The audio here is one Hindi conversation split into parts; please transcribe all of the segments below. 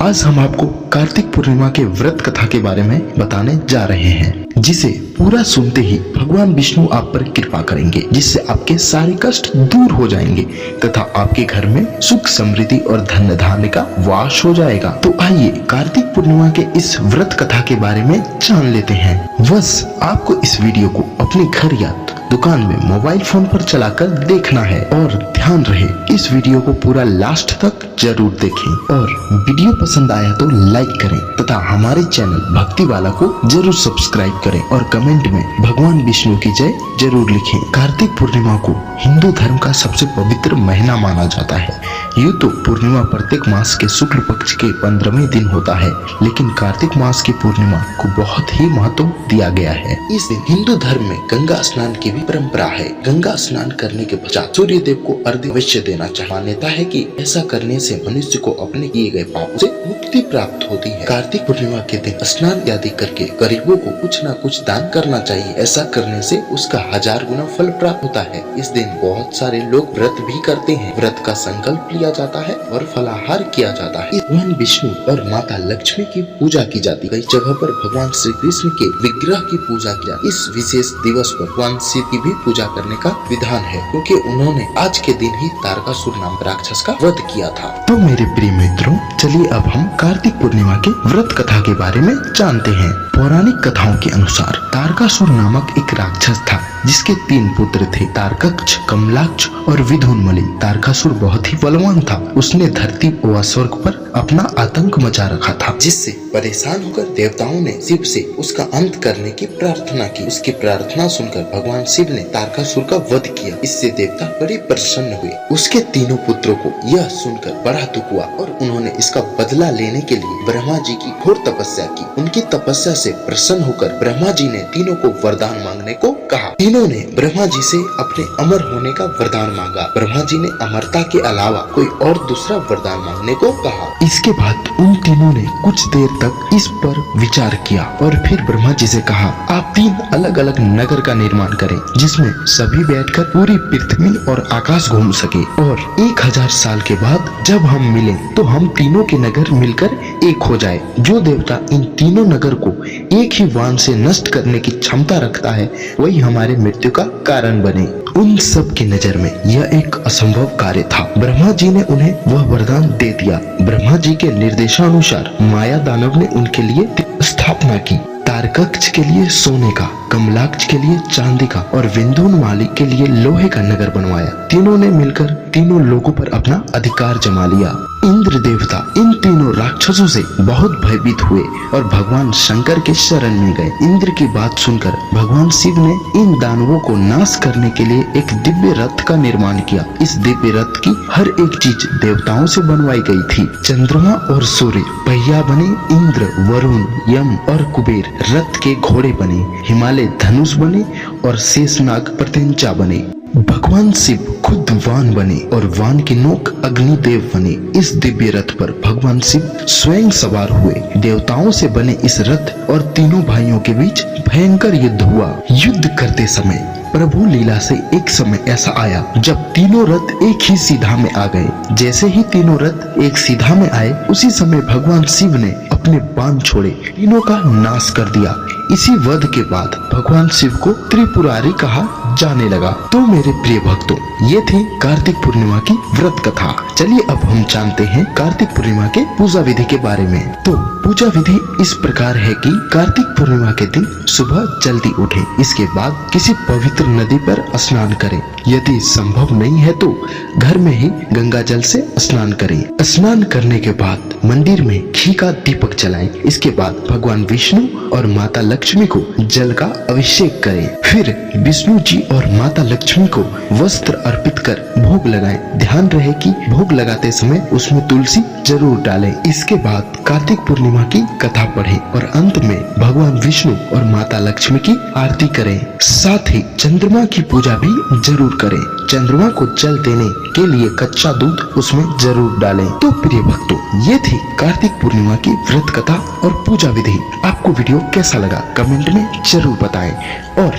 आज हम आपको कार्तिक पूर्णिमा के व्रत कथा के बारे में बताने जा रहे हैं, जिसे पूरा सुनते ही भगवान विष्णु आप पर कृपा करेंगे, जिससे आपके सारे कष्ट दूर हो जाएंगे तथा आपके घर में सुख समृद्धि और धन धान्य का वास हो जाएगा। तो आइए कार्तिक पूर्णिमा के इस व्रत कथा के बारे में जान लेते हैं। बस आपको इस वीडियो को अपने घर या दुकान में मोबाइल फोन पर चलाकर देखना है और ध्यान रहे इस वीडियो को पूरा लास्ट तक जरूर देखें और वीडियो पसंद आया तो लाइक करें तथा हमारे चैनल भक्ति वाला को जरूर सब्सक्राइब करें और कमेंट में भगवान विष्णु की जय जरूर लिखें। कार्तिक पूर्णिमा को हिंदू धर्म का सबसे पवित्र महीना माना जाता है। यूँ तो पूर्णिमा प्रत्येक मास के शुक्ल पक्ष के 15वें दिन होता है, लेकिन कार्तिक मास की पूर्णिमा को बहुत ही महत्व दिया गया है। इस दिन हिंदू धर्म में गंगा स्नान की भी परंपरा है। गंगा स्नान करने के पश्चात सूर्य देव को अर्घ्य अवश्य देना चाहिए। मान्यता है कि ऐसा करने से मनुष्य को अपने किए गए पापों से मुक्ति प्राप्त होती है। कार्तिक पूर्णिमा के दिन स्नान आदि करके गरीबों को कुछ न कुछ दान करना चाहिए। ऐसा करने से उसका 1000 गुना फल प्राप्त होता है। इस दिन बहुत सारे लोग व्रत भी करते हैं। व्रत का संकल्प लिया जाता है और फलाहार किया जाता है। भगवान विष्णु और माता लक्ष्मी की पूजा की जाती है। कई जगह पर भगवान श्री कृष्ण के विग्रह की पूजा की जाती है। इस विशेष दिवस पर भगवान शिव की भी पूजा करने का विधान है, क्योंकि उन्होंने आज के दिन ही तारकासुर नाम राक्षस का वध किया था। तो मेरे प्रिय मित्रों, चलिए अब हम कार्तिक पूर्णिमा के व्रत कथा के बारे में जानते हैं। पौराणिक कथाओं के अनुसार तारकासुर नामक एक राक्षस था, जिसके 3 पुत्र थे, तारकक्ष, कमलाक्ष और विधुनमलि। तारकासुर बहुत ही बलवान था। उसने धरती व स्वर्ग पर अपना आतंक मचा रखा था, जिससे परेशान होकर देवताओं ने शिव से उसका अंत करने की प्रार्थना की। उसकी प्रार्थना सुनकर भगवान शिव ने तारकासुर का वध किया। इससे देवता बड़े प्रसन्न हुए। उसके 3 पुत्रों को यह सुनकर बड़ा दुख हुआ और उन्होंने इसका बदला लेने के लिए ब्रह्मा जी की घोर तपस्या की। उनकी तपस्या से प्रसन्न होकर ब्रह्मा जी ने तीनों को वरदान मांगने को कहा। तीनों ने ब्रह्मा जी से अपने अमर होने का वरदान मांगा। ब्रह्मा जी ने अमरता के अलावा कोई और दूसरा वरदान मांगने को कहा। इसके बाद उन तीनों ने कुछ देर तक इस पर विचार किया और फिर ब्रह्मा जी से कहा, आप 3 अलग अलग नगर का निर्माण करें, जिसमें सभी बैठकर पूरी पृथ्वी और आकाश घूम सके, और 1000 साल के बाद जब हम मिलें तो हम तीनों के नगर मिलकर एक हो जाए। जो देवता इन तीनों नगर को एक ही वाण से नष्ट करने की क्षमता रखता है, वही हमारे मृत्यु का कारण बने। उन सब की नजर में यह एक असंभव कार्य था। ब्रह्मा जी ने उन्हें वह वरदान दे दिया। ब्रह्मा जी के निर्देशानुसार माया दानव ने उनके लिए स्थापना की। तारकक्ष के लिए सोने का, कमलाक्ष के लिए चांदी का और विंध्याचल के लिए लोहे का नगर बनवाया। तीनों ने मिलकर तीनों लोगों पर अपना अधिकार जमा लिया। इंद्र देवता इन तीनों राक्षसों से बहुत भयभीत हुए और भगवान शंकर के शरण में गए। इंद्र की बात सुनकर भगवान शिव ने इन दानवों को नाश करने के लिए एक दिव्य रथ का निर्माण किया। इस दिव्य रथ की हर एक चीज देवताओं से बनवाई गई थी। चंद्रमा और सूर्य पहिया बने, इंद्र, वरुण, यम और कुबेर रथ के घोड़े बने, हिमालय धनुष बने और शेषनाग प्रत्यंचा बने। भगवान शिव खुद वान बने और वान की नोक अग्निदेव बने। इस दिव्य रथ पर भगवान शिव स्वयं सवार हुए। देवताओं से बने इस रथ और तीनों भाइयों के बीच भयंकर युद्ध हुआ। युद्ध करते समय प्रभु लीला से एक समय ऐसा आया जब तीनों रथ एक ही सीधा में आ गए। जैसे ही तीनों रथ एक सीधा में आए, उसी समय भगवान शिव ने अपने बाण छोड़े, तीनों का नाश कर दिया। इसी वध के बाद भगवान शिव को त्रिपुरारी कहा जाने लगा। तो मेरे प्रिय भक्तों, ये थी कार्तिक पूर्णिमा की व्रत कथा। चलिए अब हम जानते हैं कार्तिक पूर्णिमा के पूजा विधि के बारे में। तो पूजा विधि इस प्रकार है कि कार्तिक पूर्णिमा के दिन सुबह जल्दी उठें। इसके बाद किसी पवित्र नदी पर स्नान करें। यदि संभव नहीं है तो घर में ही गंगा जल से स्नान करें। स्नान करने के बाद मंदिर में घी का दीपक जलाएं। इसके बाद भगवान विष्णु और माता लक्ष्मी को जल का अभिषेक करें। फिर विष्णु जी और माता लक्ष्मी को वस्त्र अर्पित कर भोग लगाएं। ध्यान रहे कि भोग लगाते समय उसमें तुलसी जरूर डालें। इसके बाद कार्तिक पूर्णिमा की कथा पढ़ें और अंत में भगवान विष्णु और माता लक्ष्मी की आरती करें। साथ ही चंद्रमा की पूजा भी जरूर करें। चंद्रमा को जल देने के लिए कच्चा दूध उसमें जरूर डालें। तो प्रिय भक्तों, ये थी कार्तिक पूर्णिमा की व्रत कथा और पूजा विधि। आपको वीडियो कैसा लगा कमेंट में जरूर बताएं, और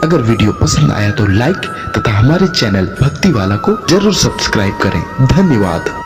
अगर वीडियो पसंद आया तो लाइक तथा हमारे चैनल भक्ति वाला को जरूर सब्सक्राइब करें। धन्यवाद।